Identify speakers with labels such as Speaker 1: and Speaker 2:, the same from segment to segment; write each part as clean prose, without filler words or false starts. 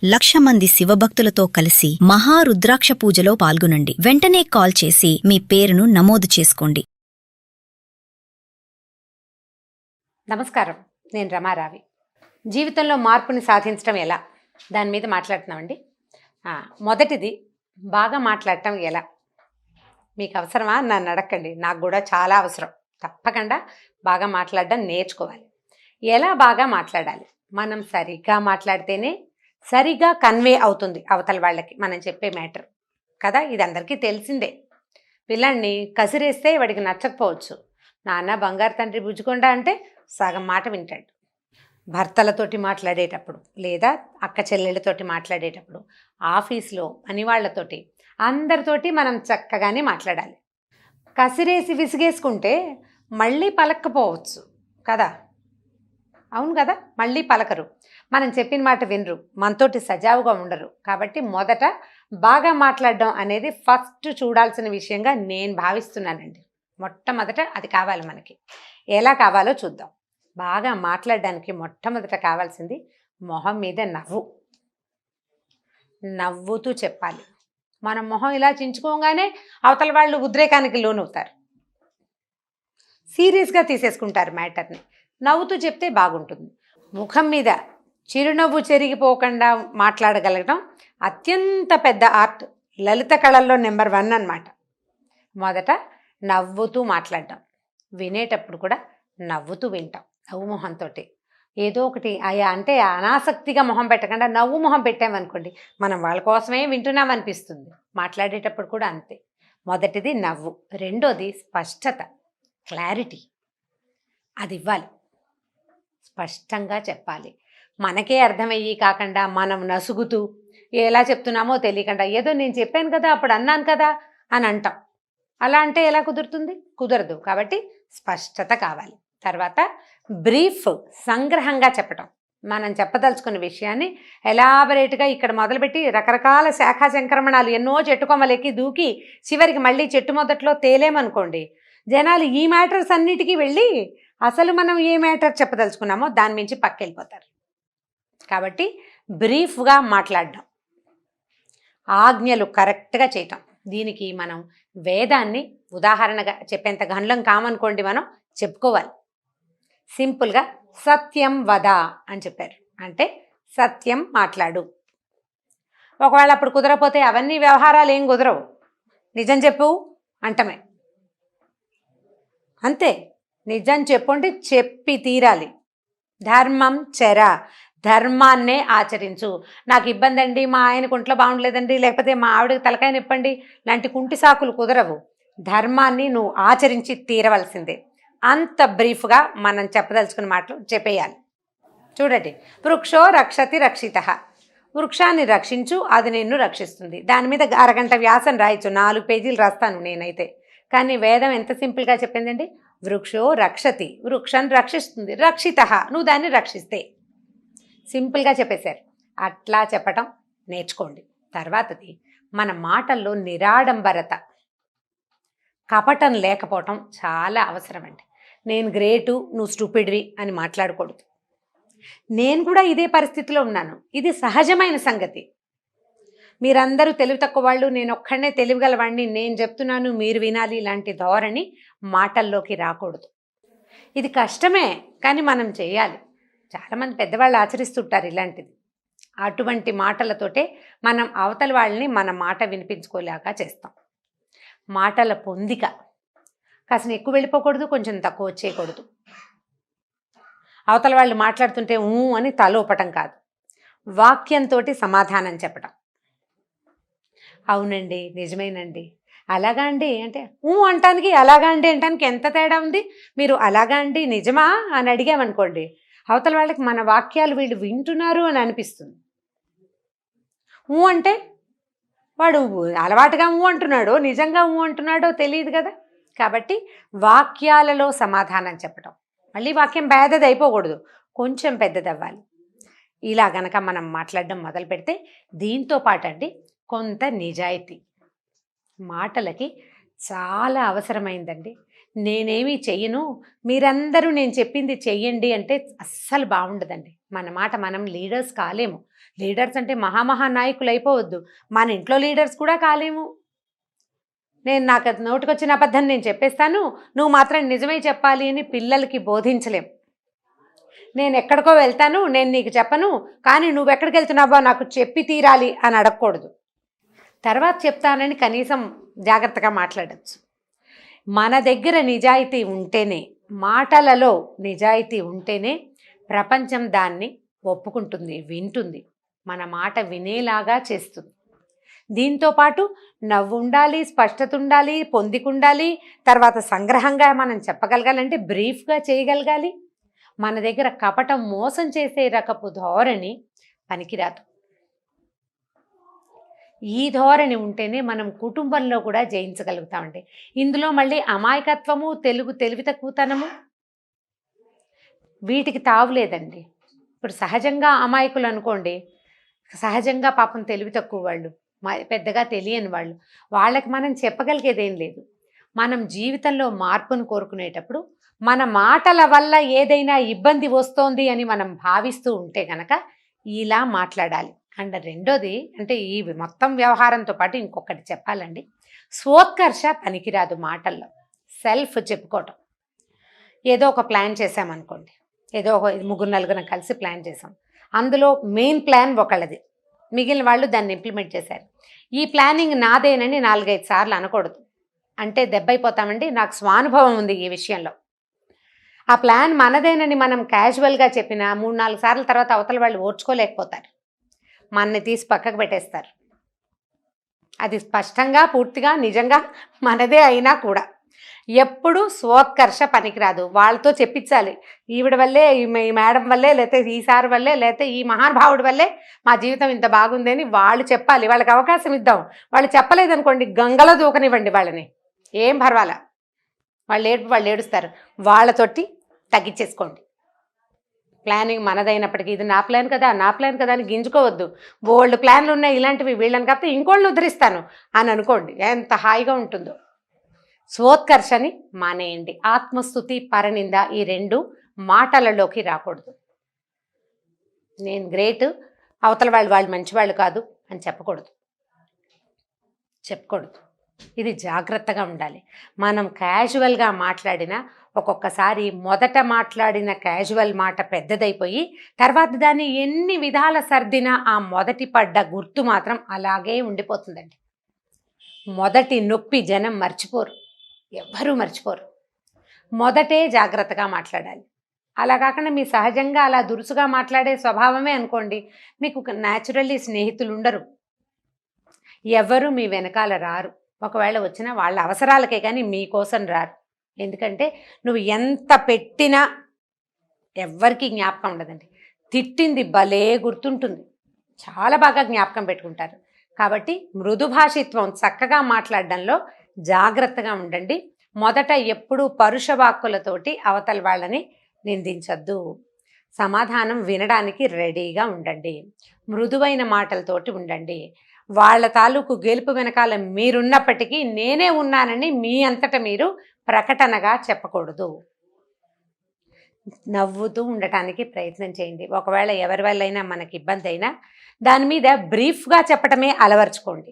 Speaker 1: 1,00,000 మంది శివభక్తులతో కలిసి మహారుద్రాక్ష పూజలో పాల్గొనండి. వెంటనే కాల్ చేసి మీ పేరును నమోదు చేసుకోండి.
Speaker 2: నమస్కారం, నేను రమారావి. జీవితంలో మార్పుని సాధించడం ఎలా, దాని మీద మాట్లాడుతున్నామండి. మొదటిది, బాగా మాట్లాడటం ఎలా. మీకు అవసరమా నన్ను అడగండి, నాకు కూడా చాలా అవసరం. తప్పకుండా బాగా మాట్లాడడం నేర్చుకోవాలి. ఎలా బాగా మాట్లాడాలి? మనం సరిగ్గా మాట్లాడితేనే సరిగా కన్వే అవుతుంది అవతల వాళ్ళకి మనం చెప్పే మ్యాటర్ కదా. ఇది అందరికీ తెలిసిందే. పిల్లాన్ని కసిరేస్తే వాడికి నచ్చకపోవచ్చు. నాన్న బంగారు తండ్రి బుజ్జుకొండ అంటే సగం మాట వింటాడు. భర్తలతోటి మాట్లాడేటప్పుడు, లేదా అక్క చెల్లెళ్ళతోటి మాట్లాడేటప్పుడు, ఆఫీస్లో పని వాళ్ళతోటి, అందరితోటి మనం చక్కగానే మాట్లాడాలి. కసిరేసి విసిగేసుకుంటే మళ్ళీ పలక్కపోవచ్చు కదా. అవును కదా, మళ్ళీ పలకరు, మనం చెప్పిన మాట వినరు, మనతోటి సజావుగా ఉండరు. కాబట్టి మొదట బాగా మాట్లాడడం అనేది ఫస్ట్ చూడాల్సిన విషయంగా నేను భావిస్తున్నానండి. మొట్టమొదట అది కావాలి మనకి. ఎలా కావాలో చూద్దాం. బాగా మాట్లాడడానికి మొట్టమొదట కావాల్సింది మొహం మీద నవ్వు. నవ్వుతూ చెప్పాలి. మన మొహం ఇలా చించుకోగానే అవతల వాళ్ళు ఉద్రేకానికి లోనవుతారు, సీరియస్గా తీసేసుకుంటారు మ్యాటర్ని. నవ్వుతూ చెప్తే బాగుంటుంది. ముఖం మీద చిరునవ్వు చెరిగిపోకుండా మాట్లాడగలగడం అత్యంత పెద్ద ఆర్ట్. లలిత కళల్లో నెంబర్ 1 అన్నమాట. మొదట నవ్వుతూ మాట్లాడడం. వినేటప్పుడు కూడా నవ్వుతూ వింటాం, నవ్వు మొహంతో. ఏదో ఒకటి అంటే అనాసక్తిగా మొహం పెట్టకుండా నవ్వు మొహం పెట్టామనుకోండి, మనం వాళ్ళ కోసమే వింటున్నాం అనిపిస్తుంది. మాట్లాడేటప్పుడు కూడా అంతే. మొదటిది నవ్వు. రెండోది స్పష్టత, క్లారిటీ. అది ఇవ్వాలి. స్పష్టంగా చెప్పాలి. మనకే అర్థమయ్యి కాకుండా మనం నసుగుతూ ఎలా చెప్తున్నామో తెలియకుండా ఏదో నేను చెప్పాను కదా, అప్పుడు అన్నాను కదా అని అంటాం. అలా అంటే ఎలా కుదురుతుంది? కుదరదు. కాబట్టి స్పష్టత కావాలి. తర్వాత బ్రీఫ్, సంగ్రహంగా చెప్పటం. మనం చెప్పదలుచుకున్న విషయాన్ని ఎలాబరేట్గా ఇక్కడ మొదలుపెట్టి రకరకాల శాఖా సంక్రమణాలు ఎన్నో చెట్టుకొమ్మలెక్కి దూకి చివరికి మళ్ళీ చెట్టు మొదట్లో తేలేమనుకోండి, జనాలు ఈ మ్యాటర్స్ అన్నిటికీ వెళ్ళి అసలు మనం ఏ మ్యాటర్ చెప్పదలుచుకున్నామో దాని మించి పక్కెళ్ళిపోతారు. కాబట్టి బ్రీఫ్గా మాట్లాడడం, ఆజ్ఞలు కరెక్ట్గా చేయటం. దీనికి మనం వేదాన్ని ఉదాహరణగా చెప్పేంత గండ్లం కామనుకోండి, మనం చెప్పుకోవాలి. సింపుల్గా సత్యం వద అని చెప్పారు. అంటే సత్యం మాట్లాడు. ఒకవేళ అప్పుడు కుదరపోతే అవన్నీ వ్యవహారాలు ఏం కుదరవు, నిజం చెప్పు అంటమే. అంతే, నిజం చెప్పుంటే చెప్పి తీరాలి. ధర్మం చెర, ధర్మాన్నే ఆచరించు. నాకు ఇబ్బంది అండి, మా ఆయనకు ఒంట్లో బాగుండలేదండి, లేకపోతే మా ఆవిడకి తలకాయ నిప్పండి లాంటి కుంటి సాకులు కుదరవు. ధర్మాన్ని నువ్వు ఆచరించి తీరవలసిందే. అంత బ్రీఫ్గా మనం చెప్పదలుచుకున్న మాటలు చెప్పేయాలి. చూడండి, వృక్షో రక్షతి రక్షిత. వృక్షాన్ని రక్షించు, అది నిన్ను రక్షిస్తుంది. దాని మీద అరగంట వ్యాసం రాయొచ్చు, 4 పేజీలు రాస్తాను నేనైతే. కానీ వేదం ఎంత సింపుల్గా చెప్పిందండి. వృక్షో రక్షతి, వృక్షాన్ని రక్షిస్తుంది. రక్షిత, నువ్వు దాన్ని రక్షిస్తే. సింపుల్గా చెప్పేశారు. అట్లా చెప్పటం నేర్చుకోండి. తర్వాతది, మన మాటల్లో నిరాడంబరత, కపటం లేకపోవటం చాలా అవసరమండి. నేను గ్రేటు, నువ్వు స్టూపిడ్వి అని మాట్లాడకూడదు. నేను కూడా ఇదే పరిస్థితిలో ఉన్నాను, ఇది సహజమైన సంగతి. మీరందరూ తెలివి తక్కువ వాళ్ళు, నేను ఒక్కడనే తెలివిగలవాడిని, నేను చెప్తున్నాను మీరు వినాలి, ఇలాంటి ధోరణి మాటల్లోకి రాకూడదు. ఇది కష్టమే, కానీ మనం చేయాలి. చాలామంది పెద్దవాళ్ళు ఆచరిస్తుంటారు ఇలాంటిది. అటువంటి మాటలతోటే మనం అవతల వాళ్ళని మన మాట వినిపించుకోలేక చేస్తాం. మాటల పొందిక కాసిన ఎక్కువ వెళ్ళిపోకూడదు, కొంచెం తక్కువ వచ్చేయకూడదు. అవతల వాళ్ళు మాట్లాడుతుంటే ఊ అని తలోపటం కాదు, వాక్యంతో సమాధానం చెప్పటం. అవునండి, నిజమేనండి, అలాగా అండి అంటే ఊ అంటానికి అలాగా అండి అంటానికి ఎంత తేడా ఉంది. మీరు అలాగా అండి నిజమా అని అడిగామనుకోండి, అవతల వాళ్ళకి మన వాక్యాలు వీళ్ళు వింటున్నారు అని అనిపిస్తుంది. ఊ అంటే వాడు అలవాటుగా ఊ అంటున్నాడో నిజంగా ఊ అంటున్నాడో తెలియదు కదా. కాబట్టి వాక్యాలలో సమాధానం చెప్పటం. మళ్ళీ వాక్యం పెద్దది అయిపోకూడదు, కొంచెం పెద్దది అవ్వాలి. ఇలా గనక మనం మాట్లాడడం మొదలు పెడితే దీంతో పాటు అండి కొంత నిజాయితీ మాటలకి చాలా అవసరమైందండి. నేనేమీ చెయ్యను, మీరందరూ నేను చెప్పింది చెయ్యండి అంటే అస్సలు బాగుండదండి. మన మాట మనం లీడర్స్ కాలేము. లీడర్స్ అంటే మహానాయకులు అయిపోవద్దు, మన ఇంట్లో లీడర్స్ కూడా కాలేము. నాకు నోటికొచ్చిన అబద్ధం నేను చెప్పేస్తాను, నువ్వు మాత్రం నిజమే చెప్పాలి అని పిల్లలకి బోధించలేం. నేను ఎక్కడికో వెళ్తాను, నేను నీకు చెప్పను, కానీ నువ్వు ఎక్కడికి వెళ్తున్నావో నాకు చెప్పి తీరాలి అని అడగకూడదు. తర్వాత చెప్తానని కనీసం జాగ్రత్తగా మాట్లాడచ్చు. మన దగ్గర నిజాయితీ ఉంటేనే, మాటలలో నిజాయితీ ఉంటేనే ప్రపంచం దాన్ని ఒప్పుకుంటుంది, వింటుంది, మన మాట వినేలాగా చేస్తుంది. దీంతోపాటు నవ్వు ఉండాలి, స్పష్టత ఉండాలి, పొందికుండాలి, తర్వాత సంగ్రహంగా మనం చెప్పగలగాలంటే బ్రీఫ్గా చేయగలగాలి. మన దగ్గర కపటం, మోసం చేసే రకపు ధోరణి పనికిరాదు. ఈ ధోరణి ఉంటేనే మనం కుటుంబంలో కూడా జయించగలుగుతామండి. ఇందులో మళ్ళీ అమాయకత్వము, తెలివి తక్కువతనము వీటికి తావులేదండి. ఇప్పుడు సహజంగా అమాయకులు అనుకోండి, సహజంగా పాపం తెలివి తక్కువ వాళ్ళు, పెద్దగా తెలియని వాళ్ళు, వాళ్ళకి మనం చెప్పగలిగేదేం లేదు. మనం జీవితంలో మార్పును కోరుకునేటప్పుడు మన మాటల వల్ల ఏదైనా ఇబ్బంది వస్తోంది అని మనం భావిస్తూ ఉంటే కనుక ఇలా మాట్లాడాలి. అండ్ రెండోది అంటే ఈ మొత్తం వ్యవహారంతో పాటు ఇంకొకటి చెప్పాలండి, స్వోత్కర్ష పనికిరాదు మాటల్లో. సెల్ఫ్ చెప్పుకోవటం. ఏదో ఒక ప్లాన్ చేసామనుకోండి, ఏదో ఒక 3-4 కలిసి ప్లాన్ చేసాం, అందులో మెయిన్ ప్లాన్ ఒకళ్ళది, మిగిలిన వాళ్ళు దాన్ని ఇంప్లిమెంట్ చేశారు. ఈ ప్లానింగ్ నాదేనని 4-5 సార్లు అనకూడదు, అంటే దెబ్బైపోతామండి. నాకు స్వానుభవం ఉంది ఈ విషయంలో. ఆ ప్లాన్ మనదేనని మనం క్యాజువల్గా చెప్పిన 3-4 సార్ల తర్వాత అవతల వాళ్ళు ఓర్చుకోలేకపోతారు, మనని తీసి పక్కకు పెట్టేస్తారు. అది స్పష్టంగా పూర్తిగా నిజంగా మనదే అయినా కూడా ఎప్పుడు స్వోత్కర్ష పనికిరాదు. వాళ్ళతో చెప్పించాలి, ఈవిడ వల్లే, ఈ మేడం వల్లే, లేకపోతే ఈ సార్ వల్లే, లేకపోతే ఈ మహానుభావుడి వల్లే మా జీవితం ఇంత బాగుంది అని వాళ్ళు చెప్పాలి. వాళ్ళకి అవకాశం ఇద్దాం. వాళ్ళు చెప్పలేదనుకోండి, గంగలో దూకనివ్వండి వాళ్ళని, ఏం పర్వాలా, వాళ్ళు ఏడుస్తారు. వాళ్ళతోటి తగ్గించేసుకోండి. ప్లానింగ్ మనదైనప్పటికీ ఇది నా ప్లాన్ కదా అని గింజుకోవద్దు. బోల్డ్ ప్లాన్లు ఉన్నాయి ఇలాంటివి, వీళ్ళని కాకపోతే ఇంకోళ్ళని ఉద్ధరిస్తాను అని అనుకోండి, ఎంత హాయిగా ఉంటుందో. స్వోత్కర్షని మానేయండి. ఆత్మస్తుతి, పరనింద ఈ 2 మాటలలోకి రాకూడదు. నేను గ్రేట్, అవతల వాళ్ళు మంచివాళ్ళు కాదు అని చెప్పకూడదు. ఇది జాగ్రత్తగా ఉండాలి. మనం క్యాజువల్గా మాట్లాడినా ఒక్కొక్కసారి మొదట మాట్లాడిన క్యాజువల్ మాట పెద్దదైపోయి తర్వాత దాన్ని ఎన్ని విధాల సర్దినా ఆ మొదటి పడ్డ గుర్తు మాత్రం అలాగే ఉండిపోతుందండి. మొదటి నొప్పి జనం మర్చిపోరు, ఎవ్వరూ మర్చిపోరు. మొదటే జాగ్రత్తగా మాట్లాడాలి. అలా కాకుండా మీ సహజంగా అలా దురుసుగా మాట్లాడే స్వభావమే అనుకోండి, మీకు న్యాచురల్లీ స్నేహితులు ఉండరు, ఎవరు మీ వెనకాల రారు. ఒకవేళ వచ్చినా వాళ్ళ అవసరాలకే కానీ మీకోసం రారు. ఎందుకంటే నువ్వు ఎంత పెట్టినా ఎవ్వరికీ జ్ఞాపకం ఉండదండి. తిట్టింది భలే గుర్తుంటుంది, చాలా బాగా జ్ఞాపకం పెట్టుకుంటారు. కాబట్టి మృదుభాషిత్వం, చక్కగా మాట్లాడడంలో జాగ్రత్తగా ఉండండి. మొదట ఎప్పుడూ పరుష వాక్కులతోటి అవతల వాళ్ళని నిందించద్దు. సమాధానం వినడానికి రెడీగా ఉండండి. మృదువైన మాటలతోటి ఉండండి. వాళ్ళ తాలూకు గెలుపు వెనకాల మీరున్నప్పటికీ నేనే ఉన్నానని మీ అంతటా మీరు ప్రకటనగా చెప్పకూడదు. నవ్వుతూ ఉండటానికి ప్రయత్నం చేయండి. ఒకవేళ ఎవరి వల్ల అయినా మనకి ఇబ్బంది అయినా దాని మీద బ్రీఫ్గా చెప్పటమే అలవర్చుకోండి.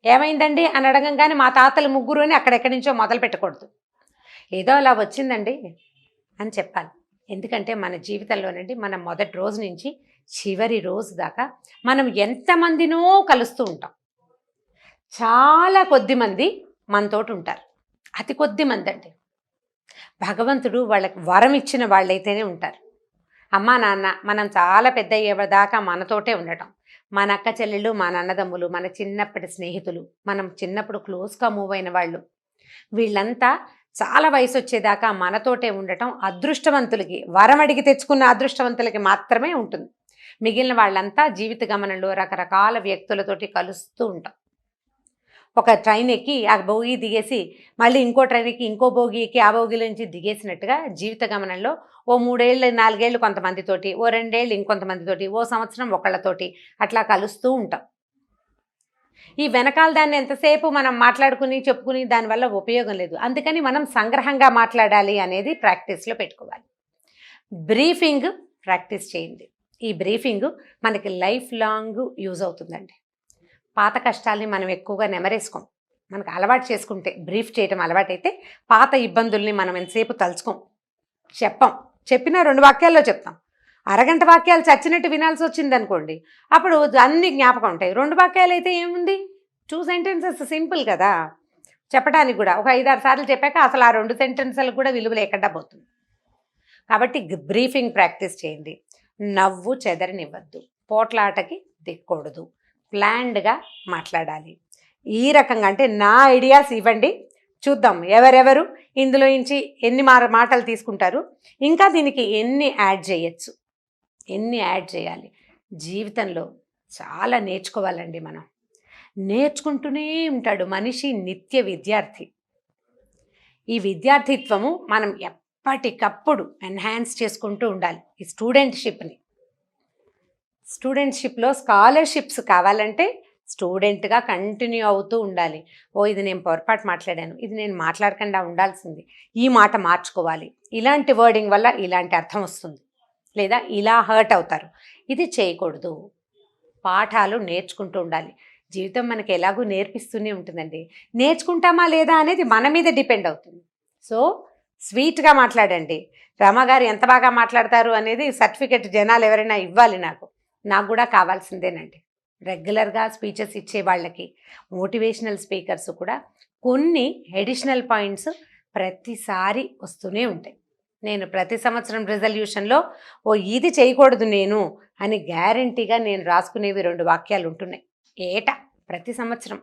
Speaker 2: ఏమైందండి అని అడగంగానే మా తాతలు 3 అని అక్కడెక్కడి నుంచో మొదలు పెట్టకూడదు. ఏదో అలా వచ్చిందండి అని చెప్పాలి. ఎందుకంటే మన జీవితంలోనండి మన మొదటి రోజు నుంచి చివరి రోజు దాకా మనం ఎంతమందినో కలుస్తూ ఉంటాం. చాలా కొద్ది మంది మనతోటి ఉంటారు, అతి కొద్ది మంది అండి. భగవంతుడు వాళ్ళకి వరం ఇచ్చిన వాళ్ళైతేనే ఉంటారు. అమ్మా నాన్న మనం చాలా పెద్ద అయ్యేదాకా మనతోటే ఉండటం, మన అక్క చెల్లెళ్ళు, మన అన్నదమ్ములు, మన చిన్నప్పటి స్నేహితులు, మనం చిన్నప్పుడు క్లోజ్గా మూవ్ అయిన వాళ్ళు, వీళ్ళంతా చాలా వయసు వచ్చేదాకా మనతోటే ఉండటం అదృష్టవంతులకి, వరం అడిగి తెచ్చుకున్న అదృష్టవంతులకి మాత్రమే ఉంటుంది. మిగిలిన వాళ్ళంతా జీవిత గమనంలో రకరకాల వ్యక్తులతోటి కలుస్తూ ఉంటాం. ఒక ట్రైన్ ఎక్కి ఆ బోగి దిగేసి మళ్ళీ ఇంకో ట్రైన్ ఎక్కి ఇంకో బోగి ఎక్కి ఆ బోగిల నుంచి దిగేసినట్టుగా జీవిత గమనంలో ఓ 3 ఏళ్ళు 4 ఏళ్ళు కొంతమందితోటి, ఓ 2 ఏళ్ళు ఇంకొంతమందితోటి, ఓ సంవత్సరం ఒకళ్ళతోటి అట్లా కలుస్తూ ఉంటాం. ఈ వెనకాల దాన్ని ఎంతసేపు మనం మాట్లాడుకుని చెప్పుకుని దానివల్ల ఉపయోగం లేదు. అందుకని మనం సంగ్రహంగా మాట్లాడాలి అనేది ప్రాక్టీస్లో పెట్టుకోవాలి. బ్రీఫింగ్ ప్రాక్టీస్ చేయండి. ఈ బ్రీఫింగ్ మనకి లైఫ్ లాంగ్ యూజ్ అవుతుందండి. పాత కష్టాల్ని మనం ఎక్కువగా నెమరేసుకోం. మనకు అలవాటు చేసుకుంటే, బ్రీఫ్ చేయటం అలవాటైతే పాత ఇబ్బందుల్ని మనం ఎంతసేపు తలుచుకోం, చెప్పం. చెప్పినా 2 వాక్యాల్లో చెప్తాం. అరగంట వాక్యాలు చచ్చినట్టు వినాల్సి వచ్చిందనుకోండి, అప్పుడు అన్ని జ్ఞాపకం ఉంటాయి. 2 వాక్యాలు అయితే ఏముంది, 2 సెంటెన్సెస్ సింపుల్ కదా చెప్పడానికి కూడా. ఒక 5-6 సార్లు చెప్పాక అసలు ఆ 2 సెంటెన్సులకు కూడా విలువ లేకుండా పోతుంది. కాబట్టి బ్రీఫింగ్ ప్రాక్టీస్ చేయండి. నవ్వు చెదరనివ్వద్దు, పోట్లాటకి దిక్కకూడదు, ప్లాన్డ్గా మాట్లాడాలి. ఈ రకంగా అంటే నా ఐడియాస్ ఇవ్వండి, చూద్దాం ఎవరెవరు ఇందులో నుంచి ఎన్ని మాటలు తీసుకుంటారు, ఇంకా దీనికి ఎన్ని యాడ్ చేయొచ్చు, ఎన్ని యాడ్ చేయాలి. జీవితంలో చాలా నేర్చుకోవాలండి. మనం నేర్చుకుంటూనే ఉంటాడు మనిషి, నిత్య విద్యార్థి. ఈ విద్యార్థిత్వము మనం ఎప్పటికప్పుడు ఎన్హాన్స్ చేసుకుంటూ ఉండాలి. ఈ స్టూడెంట్షిప్లో స్కాలర్షిప్స్ కావాలంటే స్టూడెంట్గా కంటిన్యూ అవుతూ ఉండాలి. ఇది నేను పొరపాటు మాట్లాడాను, ఇది నేను మాట్లాడకుండా ఉండాల్సింది, ఈ మాట మార్చుకోవాలి, ఇలాంటి వర్డింగ్ వల్ల ఇలాంటి అర్థం వస్తుంది, లేదా ఇలా హర్ట్ అవుతారు, ఇది చేయకూడదు. పాఠాలు నేర్చుకుంటూ ఉండాలి. జీవితం మనకి ఎలాగూ నేర్పిస్తూనే ఉంటుందండి. నేర్చుకుంటామా లేదా అనేది మన మీద డిపెండ్ అవుతుంది. సో స్వీట్గా మాట్లాడండి. రామగారు ఎంత బాగా మాట్లాడతారు అనేది సర్టిఫికెట్ జనాలు ఎవరైనా ఇవ్వాలి, నాకు కూడా కావాల్సిందేనండి. రెగ్యులర్గా స్పీచెస్ ఇచ్చే వాళ్ళకి, మోటివేషనల్ స్పీకర్స్ కూడా కొన్ని అడిషనల్ పాయింట్స్ ప్రతిసారి వస్తూనే ఉంటాయి. నేను ప్రతి సంవత్సరం రెజల్యూషన్లో ఇది చేయకూడదు నేను అని గ్యారంటీగా నేను రాసుకునేవి 2 వాక్యాలు ఉంటున్నాయి ప్రతి సంవత్సరం.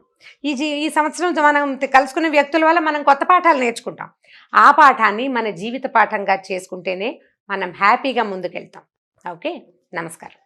Speaker 2: ఈ సంవత్సరం మనం కలుసుకునే వ్యక్తుల వల్ల మనం కొత్త పాఠాలు నేర్చుకుంటాం. ఆ పాఠాన్ని మన జీవిత పాఠంగా చేసుకుంటేనే మనం హ్యాపీగా ముందుకెళ్తాం. ఓకే, నమస్కారం.